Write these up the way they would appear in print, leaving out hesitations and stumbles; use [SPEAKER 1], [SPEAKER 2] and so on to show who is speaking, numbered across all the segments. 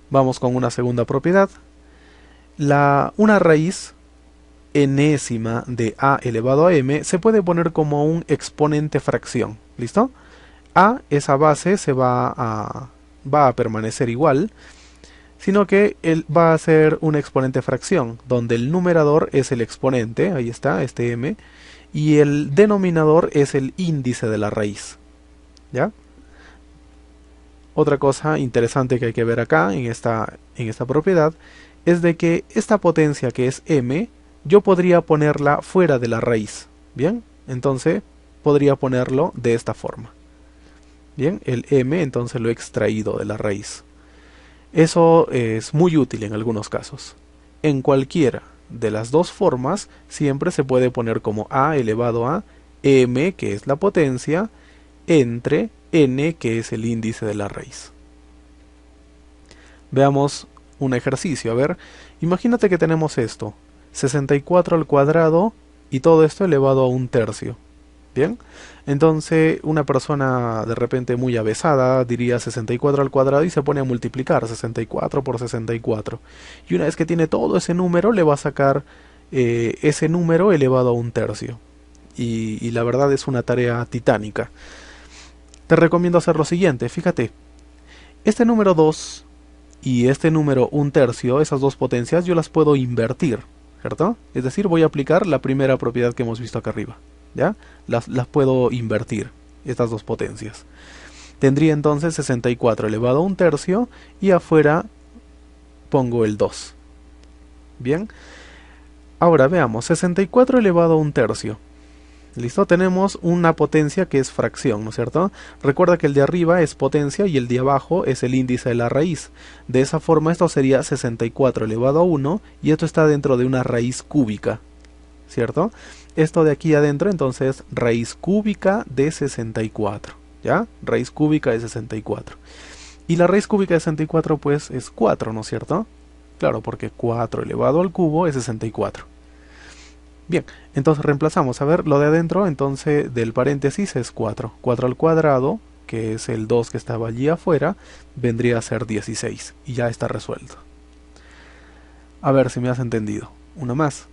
[SPEAKER 1] Vamos con una segunda propiedad. Una raíz enésima de a elevado a m se puede poner como un exponente fracción. ¿Listo? Esa base va a permanecer igual, sino que él va a ser un exponente fracción, donde el numerador es el exponente, ahí está, este m, y el denominador es el índice de la raíz. ¿Ya? Otra cosa interesante que hay que ver acá, en esta propiedad, es de que esta potencia que es m, yo podría ponerla fuera de la raíz. ¿Bien? Entonces, podría ponerlo de esta forma. Bien, el m entonces lo he extraído de la raíz. Eso es muy útil en algunos casos. En cualquiera de las dos formas siempre se puede poner como a elevado a m, que es la potencia, entre n, que es el índice de la raíz. Veamos un ejercicio. A ver, imagínate que tenemos esto, 64 al cuadrado y todo esto elevado a un tercio. Bien, entonces una persona de repente muy avesada diría 64 al cuadrado y se pone a multiplicar 64 por 64. Y una vez que tiene todo ese número, le va a sacar ese número elevado a un tercio. Y la verdad es una tarea titánica. Te recomiendo hacer lo siguiente, fíjate, este número 2 y este número un tercio, esas dos potencias, yo las puedo invertir, ¿cierto? Es decir, voy a aplicar la primera propiedad que hemos visto acá arriba. ¿Ya? Las puedo invertir, estas dos potencias. Tendría entonces 64 elevado a un tercio y afuera pongo el 2. Bien, ahora veamos, 64 elevado a un tercio. ¿Listo? Tenemos una potencia que es fracción, ¿no es cierto? Recuerda que el de arriba es potencia y el de abajo es el índice de la raíz. De esa forma esto sería 64 elevado a 1 y esto está dentro de una raíz cúbica, ¿cierto? Esto de aquí adentro, entonces, raíz cúbica de 64, ¿ya? Raíz cúbica de 64. Y la raíz cúbica de 64, pues, es 4, ¿no es cierto? Claro, porque 4 elevado al cubo es 64. Bien, entonces reemplazamos. A ver, lo de adentro, entonces, del paréntesis es 4. 4 al cuadrado, que es el 2 que estaba allí afuera, vendría a ser 16. Y ya está resuelto. A ver si me has entendido. Una más.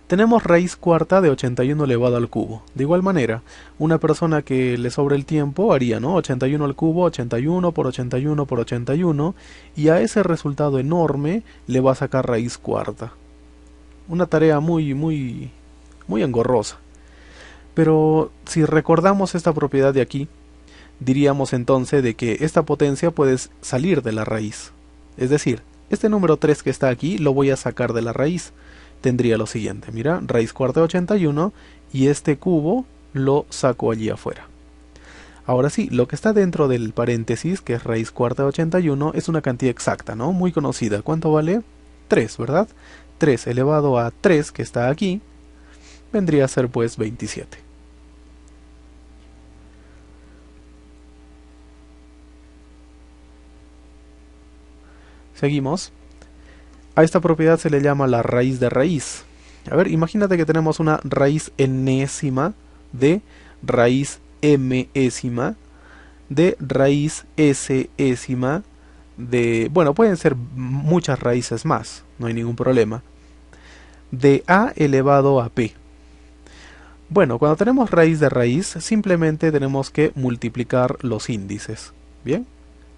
[SPEAKER 1] Tenemos raíz cuarta de 81 elevado al cubo. De igual manera, una persona que le sobre el tiempo haría, ¿no? 81 al cubo, 81 por 81 por 81, y a ese resultado enorme le va a sacar raíz cuarta. Una tarea muy engorrosa. Pero si recordamos esta propiedad de aquí, diríamos entonces de que esta potencia puede salir de la raíz. Es decir, este número 3 que está aquí lo voy a sacar de la raíz. Tendría lo siguiente, mira, raíz cuarta de 81 y este cubo lo saco allí afuera. Ahora sí, lo que está dentro del paréntesis, que es raíz cuarta de 81, es una cantidad exacta, ¿no? Muy conocida. ¿Cuánto vale? 3, ¿verdad? 3 elevado a 3, que está aquí, vendría a ser pues 27. Seguimos. A esta propiedad se le llama la raíz de raíz. A ver, imagínate que tenemos una raíz enésima de raíz mésima de raíz sésima de... Bueno, pueden ser muchas raíces más, no hay ningún problema. De a elevado a p. Bueno, cuando tenemos raíz de raíz, simplemente tenemos que multiplicar los índices. ¿Bien?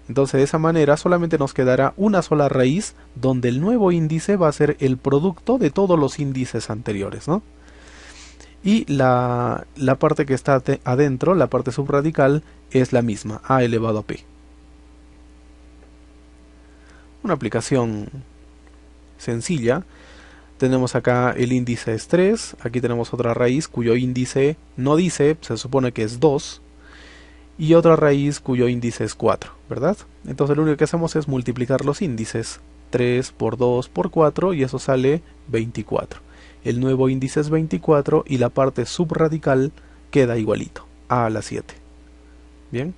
[SPEAKER 1] Entonces de esa manera solamente nos quedará una sola raíz donde el nuevo índice va a ser el producto de todos los índices anteriores, ¿no? Y la parte que está adentro, la parte subradical, es la misma, a elevado a p. Una aplicación sencilla. Tenemos acá el índice es 3, aquí tenemos otra raíz cuyo índice no dice, se supone que es 2. Y otra raíz cuyo índice es 4, ¿verdad? Entonces lo único que hacemos es multiplicar los índices. 3 por 2 por 4 y eso sale 24. El nuevo índice es 24 y la parte subradical queda igualito, a la 7. Bien.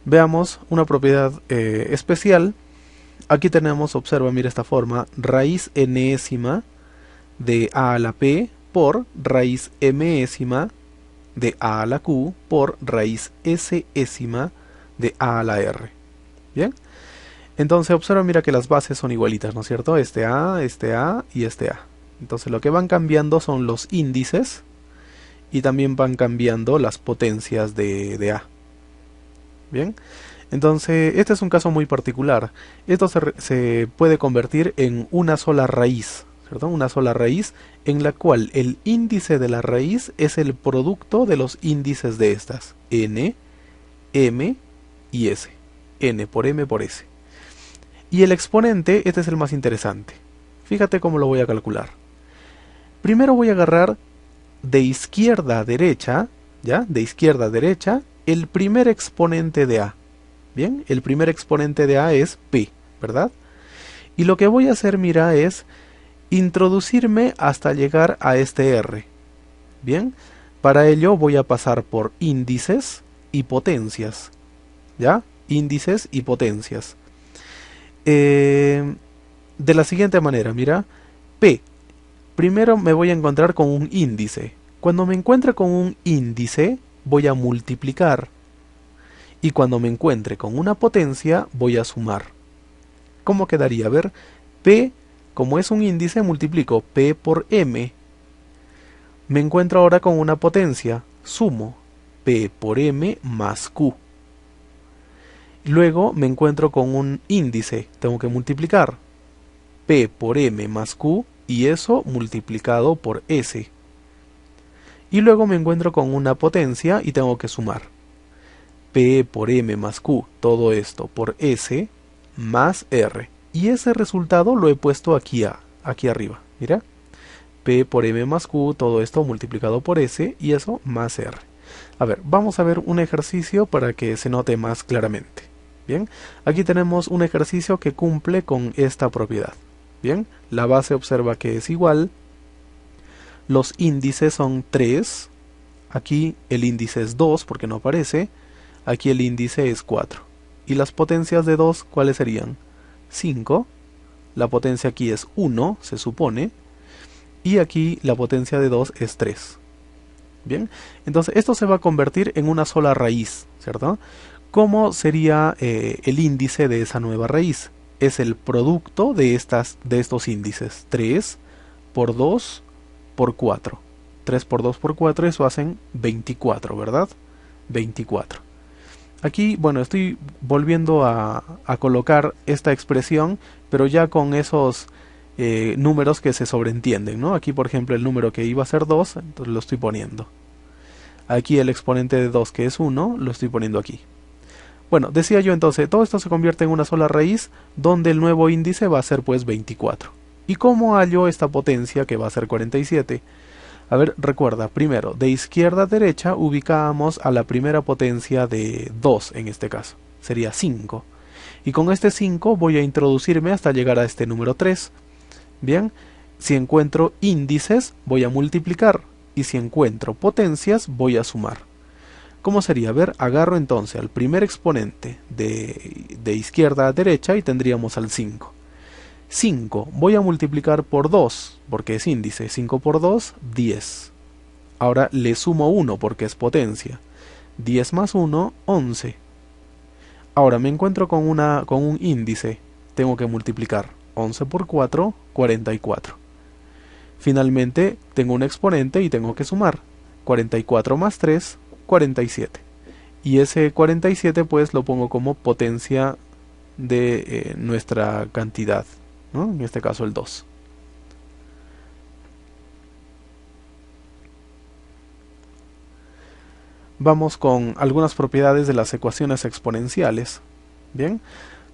[SPEAKER 1] Veamos una propiedad especial. Aquí tenemos, observa, mira esta forma, raíz enésima de a a la p por raíz mésima de a a la q por raíz sésima de a a la r. ¿Bien? Entonces observa, mira que las bases son igualitas, ¿no es cierto? Este A y este A. Entonces lo que van cambiando son los índices y también van cambiando las potencias de A. ¿Bien? Entonces este es un caso muy particular. Esto se puede convertir en una sola raíz, ¿cierto? Una sola raíz en la cual el índice de la raíz es el producto de los índices de estas. N, M y S. N por M por S. Y el exponente, este es el más interesante. Fíjate cómo lo voy a calcular. Primero voy a agarrar de izquierda a derecha, ¿ya? De izquierda a derecha, el primer exponente de A. Bien, el primer exponente de A es P, ¿verdad? Y lo que voy a hacer, mira, es introducirme hasta llegar a este R. Bien, para ello voy a pasar por índices y potencias, ¿ya? Índices y potencias. De la siguiente manera, mira, P. Primero me voy a encontrar con un índice. Cuando me encuentre con un índice, voy a multiplicar. Y cuando me encuentre con una potencia, voy a sumar. ¿Cómo quedaría? A ver, P, como es un índice, multiplico P por M. Me encuentro ahora con una potencia, sumo P por M más Q. Luego me encuentro con un índice, tengo que multiplicar P por M más Q y eso multiplicado por S. Y luego me encuentro con una potencia y tengo que sumar P por M más Q, todo esto por S más R. Y ese resultado lo he puesto aquí arriba, mira. P por M más Q, todo esto multiplicado por S y eso más R. A ver, vamos a ver un ejercicio para que se note más claramente. Bien, aquí tenemos un ejercicio que cumple con esta propiedad. Bien, la base observa que es igual. Los índices son 3. Aquí el índice es 2 porque no aparece. Aquí el índice es 4. ¿Y las potencias de 2 cuáles serían? 5. La potencia aquí es 1, se supone. Y aquí la potencia de 2 es 3. Bien, entonces esto se va a convertir en una sola raíz, ¿cierto? ¿Cómo sería el índice de esa nueva raíz? Es el producto de estos índices. 3 por 2 por 4. 3 por 2 por 4, eso hacen 24, ¿verdad? 24. Aquí, bueno, estoy volviendo a colocar esta expresión, pero ya con esos números que se sobreentienden, ¿no? Aquí, por ejemplo, el número que iba a ser 2, entonces lo estoy poniendo. Aquí el exponente de 2, que es 1, lo estoy poniendo aquí. Bueno, decía yo entonces, todo esto se convierte en una sola raíz, donde el nuevo índice va a ser pues 24. ¿Y cómo hallo esta potencia que va a ser 47? A ver, recuerda, primero, de izquierda a derecha ubicábamos a la primera potencia de 2 en este caso, sería 5. Y con este 5 voy a introducirme hasta llegar a este número 3. Bien, si encuentro índices voy a multiplicar y si encuentro potencias voy a sumar. ¿Cómo sería? A ver, agarro entonces al primer exponente de izquierda a derecha y tendríamos al 5. 5 voy a multiplicar por 2 porque es índice. 5 por 2, 10. Ahora le sumo 1 porque es potencia. 10 más 1, 11. Ahora me encuentro con un índice. Tengo que multiplicar 11 por 4, 44. Finalmente tengo un exponente y tengo que sumar. 44 más 3, 47. Y ese 47 pues lo pongo como potencia de nuestra cantidad, ¿no? En este caso el 2. Vamos con algunas propiedades de las ecuaciones exponenciales. Bien,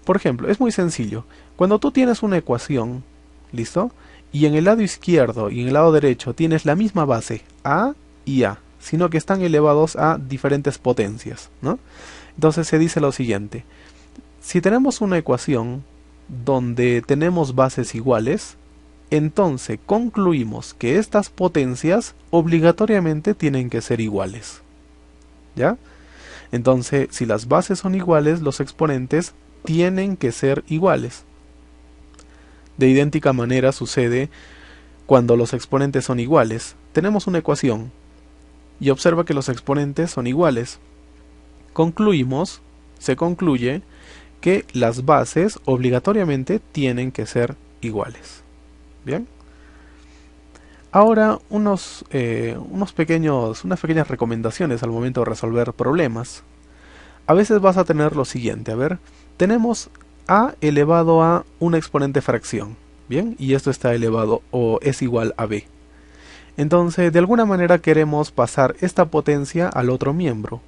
[SPEAKER 1] por ejemplo, es muy sencillo. Cuando tú tienes una ecuación, ¿listo? Y en el lado izquierdo y en el lado derecho tienes la misma base, A y A, sino que están elevados a diferentes potencias, ¿no? Entonces se dice lo siguiente: si tenemos una ecuación donde tenemos bases iguales, entonces concluimos que estas potencias obligatoriamente tienen que ser iguales. ¿Ya? Entonces, si las bases son iguales, los exponentes tienen que ser iguales. De idéntica manera sucede cuando los exponentes son iguales. Tenemos una ecuación y observa que los exponentes son iguales. Se concluye que las bases obligatoriamente tienen que ser iguales. Bien. Ahora unas pequeñas recomendaciones al momento de resolver problemas. A veces vas a tener lo siguiente, a ver, tenemos a elevado a una exponente fracción, bien, y esto está elevado o es igual a b. Entonces, de alguna manera queremos pasar esta potencia al otro miembro.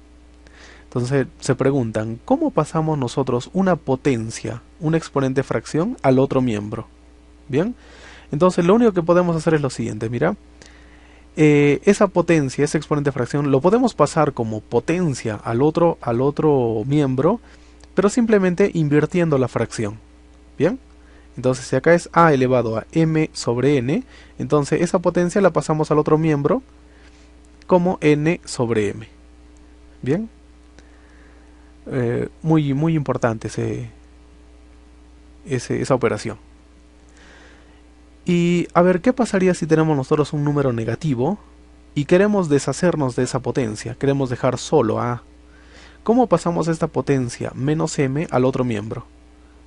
[SPEAKER 1] Entonces, se preguntan, ¿cómo pasamos nosotros una potencia, una exponente fracción, al otro miembro? Bien, entonces lo único que podemos hacer es lo siguiente, mira. Esa potencia, esa exponente fracción, lo podemos pasar como potencia al otro miembro, pero simplemente invirtiendo la fracción. Bien, entonces si acá es a elevado a m sobre n, entonces esa potencia la pasamos al otro miembro como n sobre m. Bien, muy importante esa operación. Y a ver, ¿qué pasaría si tenemos nosotros un número negativo y queremos deshacernos de esa potencia? Queremos dejar solo a. ¿Cómo pasamos esta potencia menos m al otro miembro?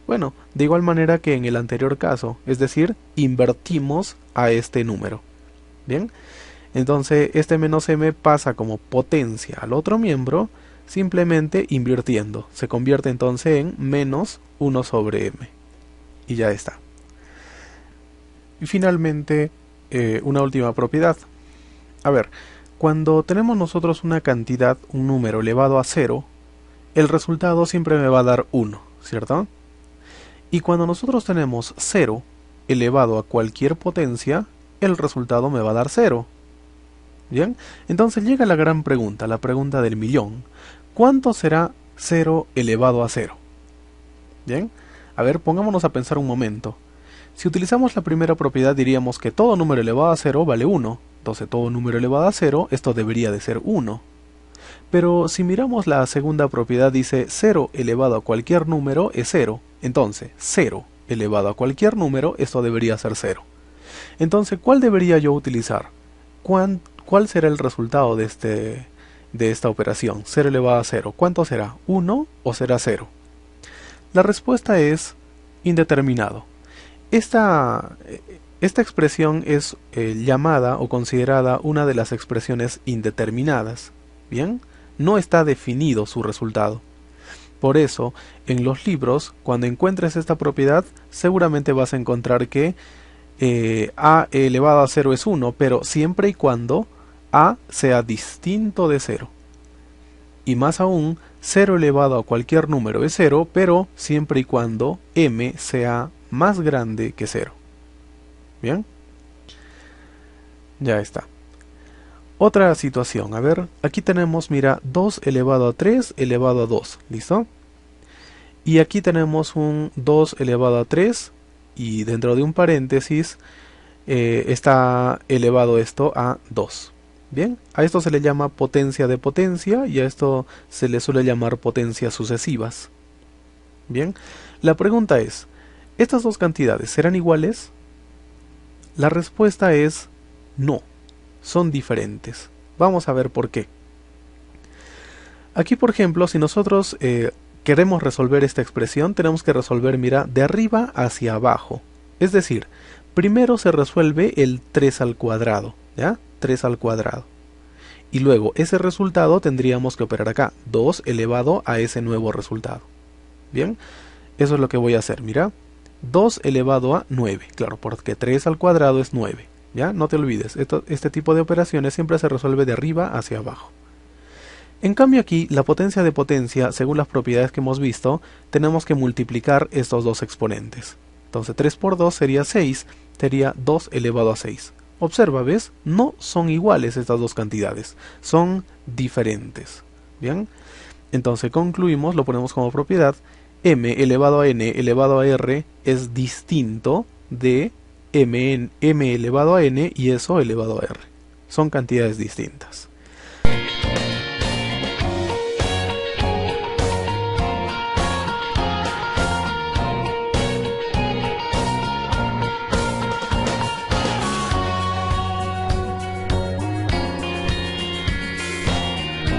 [SPEAKER 1] Bueno, de igual manera que en el anterior caso, es decir, invertimos a este número. Bien, entonces este menos m pasa como potencia al otro miembro simplemente invirtiendo. Se convierte entonces en menos 1 sobre m. Y ya está. Y finalmente, una última propiedad. A ver, cuando tenemos nosotros una cantidad, un número elevado a 0, el resultado siempre me va a dar 1, ¿cierto? Y cuando nosotros tenemos 0 elevado a cualquier potencia, el resultado me va a dar 0. ¿Bien? Entonces llega la gran pregunta, la pregunta del millón. ¿Cuánto será 0 elevado a 0? ¿Bien? A ver, pongámonos a pensar un momento. Si utilizamos la primera propiedad diríamos que todo número elevado a 0 vale 1. Entonces todo número elevado a 0, esto debería de ser 1. Pero si miramos la segunda propiedad dice 0 elevado a cualquier número es 0. Entonces 0 elevado a cualquier número, esto debería ser 0. Entonces, ¿cuál debería yo utilizar? ¿Cuál será el resultado de esta operación? 0 elevado a 0. ¿Cuánto será? ¿1 o será 0? La respuesta es indeterminado. Esta expresión es llamada o considerada una de las expresiones indeterminadas. ¿Bien? No está definido su resultado. Por eso, en los libros, cuando encuentres esta propiedad, seguramente vas a encontrar que a elevado a 0 es 1, pero siempre y cuando a sea distinto de 0. Y más aún, 0 elevado a cualquier número es 0, pero siempre y cuando m sea más grande que 0. ¿Bien? Ya está. Otra situación, a ver, aquí tenemos, mira, 2 elevado a 3 elevado a 2, ¿listo? Y aquí tenemos un 2 elevado a 3 y dentro de un paréntesis está elevado esto a 2. Bien, a esto se le llama potencia de potencia y a esto se le suele llamar potencias sucesivas. Bien, la pregunta es, ¿estas dos cantidades serán iguales? La respuesta es no, son diferentes. Vamos a ver por qué. Aquí, por ejemplo, si nosotros queremos resolver esta expresión, tenemos que resolver, mira, de arriba hacia abajo. Es decir, primero se resuelve el 3 al cuadrado, ¿ya? 3 al cuadrado. Y luego ese resultado tendríamos que operar acá, 2 elevado a ese nuevo resultado. Bien, eso es lo que voy a hacer, mira. 2 elevado a 9, claro, porque 3 al cuadrado es 9. ¿Ya? No te olvides, este tipo de operaciones siempre se resuelve de arriba hacia abajo. En cambio aquí, la potencia de potencia, según las propiedades que hemos visto, tenemos que multiplicar estos dos exponentes. Entonces 3 por 2 sería 6, sería 2 elevado a 6. Observa, ¿ves? No son iguales estas dos cantidades, son diferentes. ¿Bien? Entonces concluimos, lo ponemos como propiedad, m elevado a n elevado a r es distinto de m elevado a n y eso elevado a r. Son cantidades distintas.